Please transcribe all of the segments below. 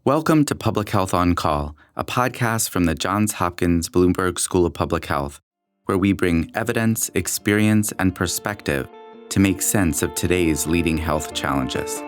Welcome to Public Health on Call, a podcast from the Johns Hopkins Bloomberg School of Public Health, where we bring evidence, experience, and perspective to make sense of today's leading health challenges.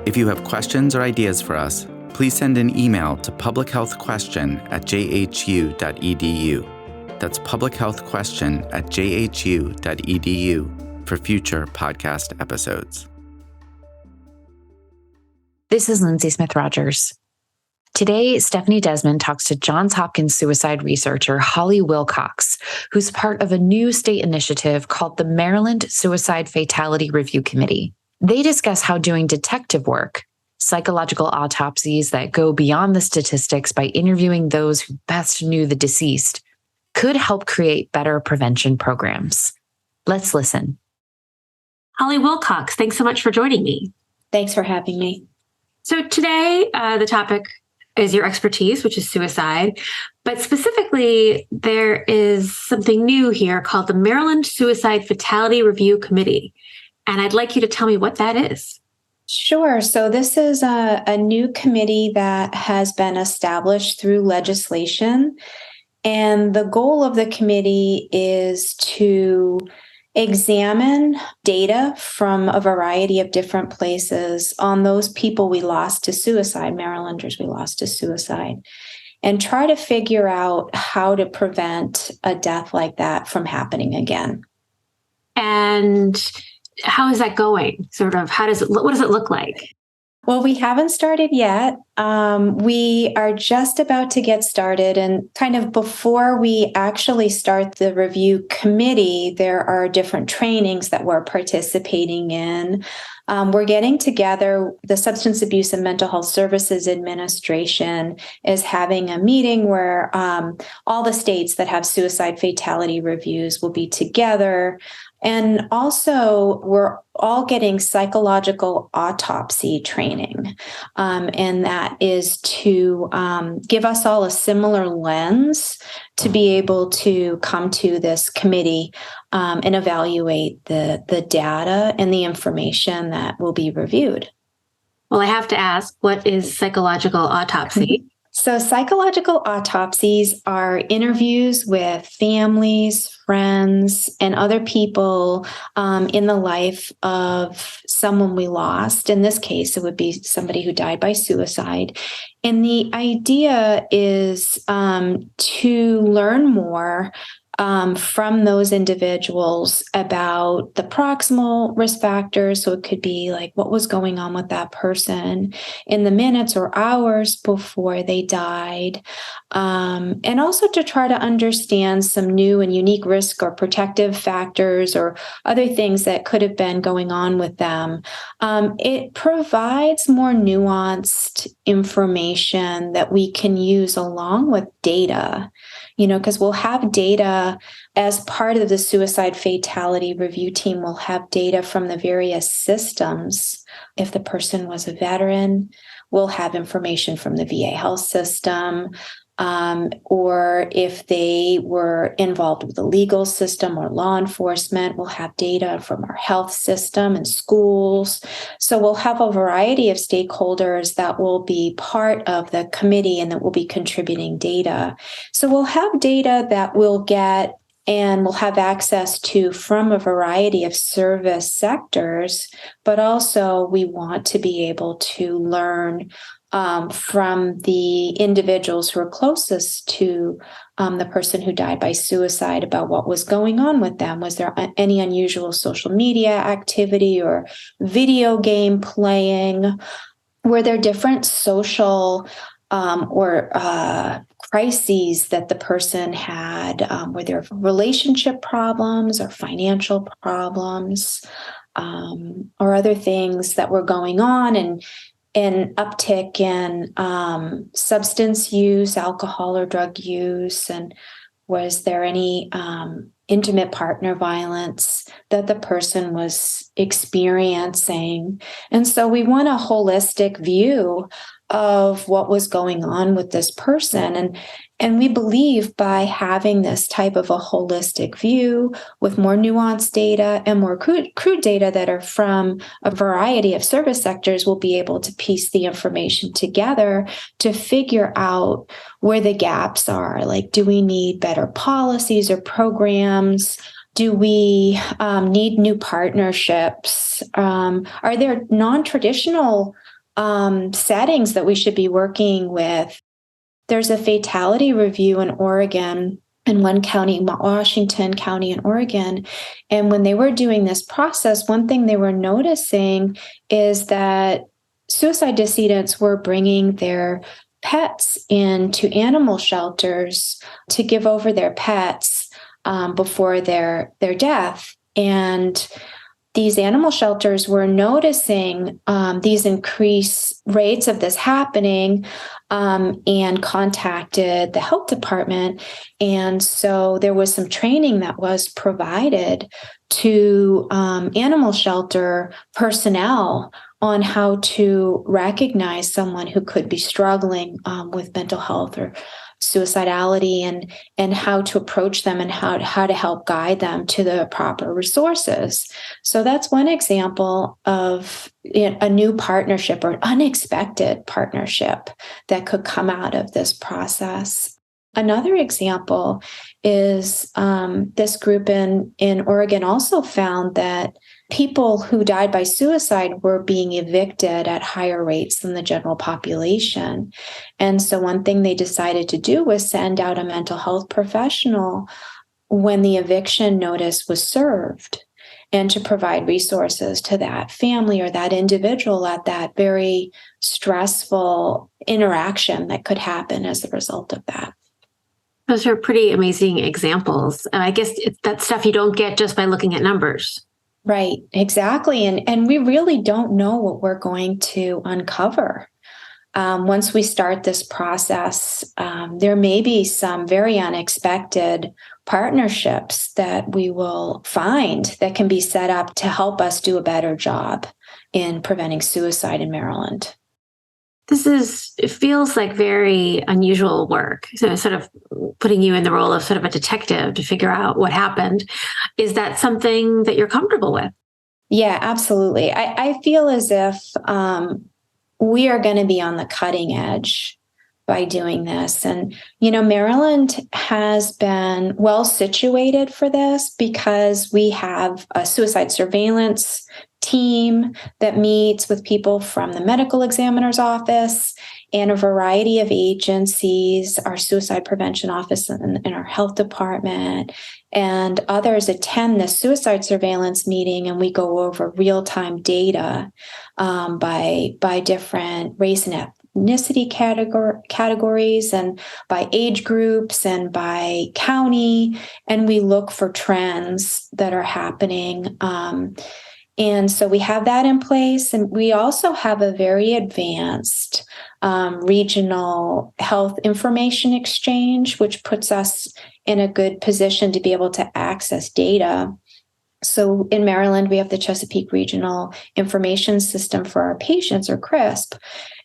If you have questions or ideas for us, please send an email to publichealthquestion@jhu.edu. That's publichealthquestion@jhu.edu for future podcast episodes. This is Lindsay Smith-Rogers. Today, Stephanie Desmond talks to Johns Hopkins suicide researcher Holly Wilcox, who's part of a new state initiative called the Maryland Suicide Fatality Review Committee. They discuss how doing detective work, psychological autopsies that go beyond the statistics by interviewing those who best knew the deceased, could help create better prevention programs. Let's listen. Holly Wilcox, thanks so much for joining me. Thanks for having me. So today, the topic is your expertise, which is suicide. But specifically, there is something new here called the Maryland Suicide Fatality Review Committee. And I'd like you to tell me what that is. Sure. So this is a new committee that has been established through legislation. And the goal of the committee is to examine data from a variety of different places on those people we lost to suicide, Marylanders we lost to suicide, and try to figure out how to prevent a death like that from happening again. And how is that going? What does it look like? Well, we haven't started yet. We are just about to get started. And kind of before we actually start the review committee, there are different trainings that we're participating in. We're getting together. The Substance Abuse and Mental Health Services Administration is having a meeting where all the states that have suicide fatality reviews will be together. And also, we're all getting psychological autopsy training. And that is to give us all a similar lens to be able to come to this committee and evaluate the data and the information that will be reviewed. Well, I have to ask, what is psychological autopsy? So psychological autopsies are interviews with families, friends, and other people in the life of someone we lost. In this case, it would be somebody who died by suicide. And the idea is to learn more from those individuals about the proximal risk factors. So it could be like what was going on with that person in the minutes or hours before they died. And also to try to understand some new and unique risk or protective factors or other things that could have been going on with them. It provides more nuanced information that we can use along with data. Because we'll have data as part of the suicide fatality review team. We'll have data from the various systems. If the person was a veteran, we'll have information from the VA health system, or if they were involved with the legal system or law enforcement, we'll have data from our health system and schools. So we'll have a variety of stakeholders that will be part of the committee and that will be contributing data. So we'll have data that we'll get and we'll have access to from a variety of service sectors, but also we want to be able to learn from the individuals who are closest to the person who died by suicide about what was going on with them. Was there any unusual social media activity or video game playing? Were there different social or crises that the person had? Were there relationship problems or financial problems or other things that were going on? And an uptick in substance use, alcohol or drug use, and was there any intimate partner violence that the person was experiencing? And so we want a holistic view of what was going on with this person. And we believe by having this type of a holistic view with more nuanced data and more crude data that are from a variety of service sectors, we'll be able to piece the information together to figure out where the gaps are. Like, do we need better policies or programs? Do we need new partnerships? Are there non-traditional settings that we should be working with? There's a fatality review in Oregon, in one county, Washington County in Oregon. And when they were doing this process, one thing they were noticing is that suicide decedents were bringing their pets into animal shelters to give over their pets before their death. And these animal shelters were noticing these increased rates of this happening and contacted the health department. And so there was some training that was provided to animal shelter personnel on how to recognize someone who could be struggling with mental health or suicidality, and how to approach them and how to help guide them to the proper resources. So that's one example of a new partnership or an unexpected partnership that could come out of this process. Another example is this group in Oregon also found that people who died by suicide were being evicted at higher rates than the general population. And so one thing they decided to do was send out a mental health professional when the eviction notice was served, and to provide resources to that family or that individual at that very stressful interaction that could happen as a result of that. Those are pretty amazing examples. And I guess that's stuff you don't get just by looking at numbers. Right, exactly. And we really don't know what we're going to uncover. Once we start this process, there may be some very unexpected partnerships that we will find that can be set up to help us do a better job in preventing suicide in Maryland. It feels like very unusual work. So sort of putting you in the role of sort of a detective to figure out what happened. Is that something that you're comfortable with? Yeah, absolutely. I feel as if we are going to be on the cutting edge by doing this. And, Maryland has been well situated for this because we have a suicide surveillance team that meets with people from the medical examiner's office and a variety of agencies, our suicide prevention office and our health department, and others attend the suicide surveillance meeting, and we go over real-time data by different race and ethnicity categories and by age groups and by county, and we look for trends that are happening. And so we have that in place. And we also have a very advanced regional health information exchange, which puts us in a good position to be able to access data. So in Maryland, we have the Chesapeake Regional Information System for our patients, or CRISP.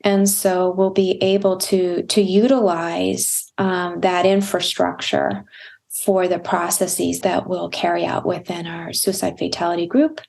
And so we'll be able to utilize that infrastructure for the processes that we'll carry out within our suicide fatality group.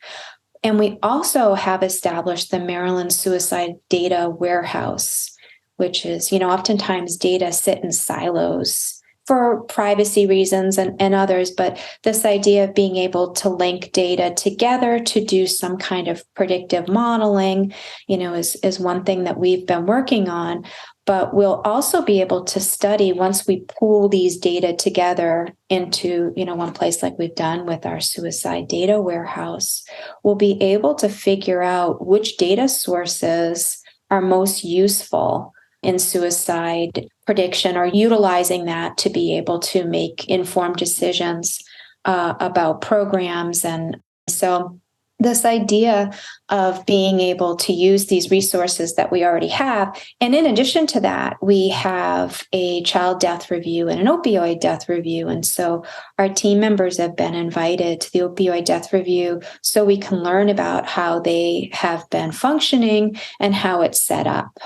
And we also have established the Maryland Suicide Data Warehouse, which is, oftentimes data sit in silos for privacy reasons and others. But this idea of being able to link data together to do some kind of predictive modeling, is one thing that we've been working on. But we'll also be able to study, once we pool these data together into, one place like we've done with our suicide data warehouse, we'll be able to figure out which data sources are most useful in suicide prediction, or utilizing that to be able to make informed decisions about programs. And so this idea of being able to use these resources that we already have. And in addition to that, we have a child death review and an opioid death review. And so our team members have been invited to the opioid death review so we can learn about how they have been functioning and how it's set up.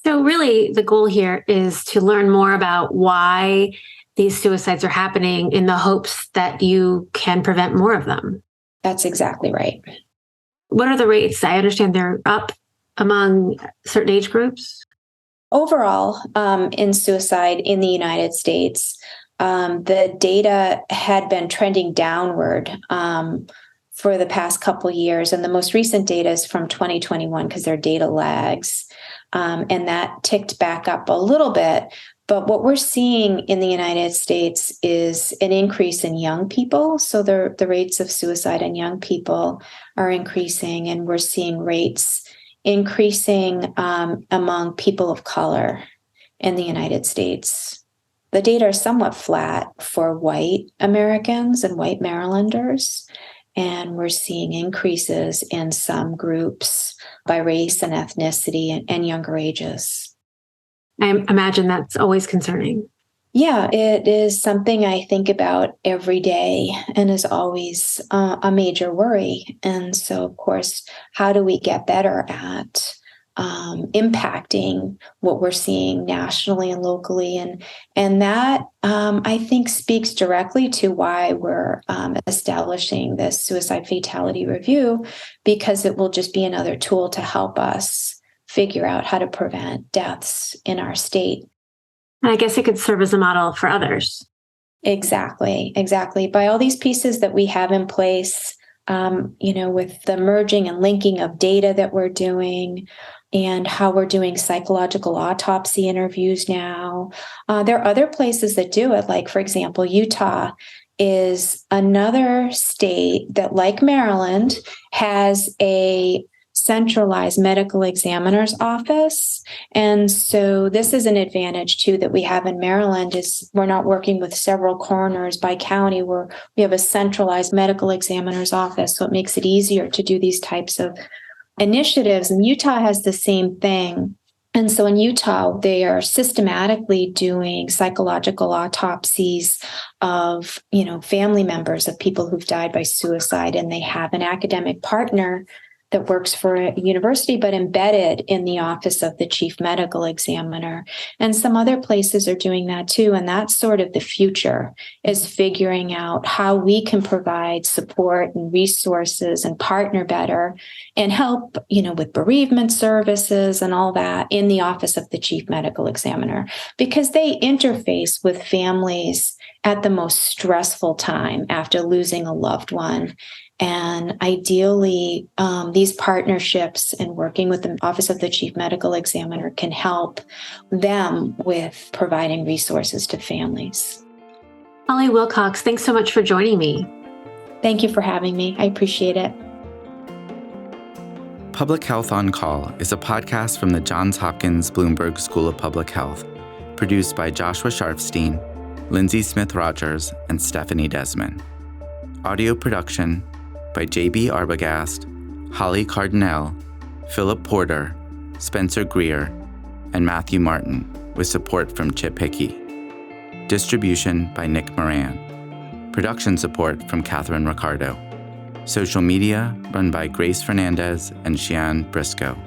So really, the goal here is to learn more about why these suicides are happening in the hopes that you can prevent more of them. That's exactly right. What are the rates? I understand they're up among certain age groups. Overall, in suicide in the United States, the data had been trending downward for the past couple years. And the most recent data is from 2021 because their data lags. And that ticked back up a little bit. But what we're seeing in the United States is an increase in young people. So the rates of suicide in young people are increasing, and we're seeing rates increasing among people of color in the United States. The data are somewhat flat for white Americans and white Marylanders, and we're seeing increases in some groups by race and ethnicity and younger ages. I imagine that's always concerning. Yeah, it is something I think about every day and is always a major worry. And so, of course, how do we get better at impacting what we're seeing nationally and locally? And that, I think, speaks directly to why we're establishing this suicide fatality review, because it will just be another tool to help us figure out how to prevent deaths in our state. And I guess it could serve as a model for others. Exactly. By all these pieces that we have in place, with the merging and linking of data that we're doing and how we're doing psychological autopsy interviews now. There are other places that do it, like, for example, Utah is another state that, like Maryland, has a centralized medical examiner's office. And so this is an advantage too that we have in Maryland, is we're not working with several coroners by county, where we have a centralized medical examiner's office. So it makes it easier to do these types of initiatives. And Utah has the same thing. And so in Utah, they are systematically doing psychological autopsies of, family members of people who've died by suicide. And they have an academic partner that works for a university, but embedded in the office of the chief medical examiner. And some other places are doing that too. And that's sort of the future, is figuring out how we can provide support and resources and partner better and help, with bereavement services and all that in the office of the chief medical examiner, because they interface with families at the most stressful time after losing a loved one. And ideally, these partnerships and working with the Office of the Chief Medical Examiner can help them with providing resources to families. Holly Wilcox, thanks so much for joining me. Thank you for having me. I appreciate it. Public Health on Call is a podcast from the Johns Hopkins Bloomberg School of Public Health, produced by Joshua Sharfstein, Lindsay Smith-Rogers, and Stephanie Desmond. Audio production by J.B. Arbogast, Holly Cardinale, Philip Porter, Spencer Greer, and Matthew Martin, with support from Chip Hickey. Distribution by Nick Moran. Production support from Catherine Ricardo. Social media run by Grace Fernandez and Shian Briscoe.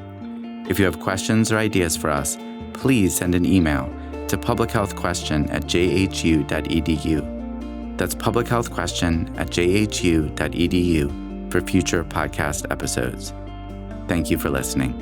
If you have questions or ideas for us, please send an email to publichealthquestion@jhu.edu. That's publichealthquestion@jhu.edu for future podcast episodes. Thank you for listening.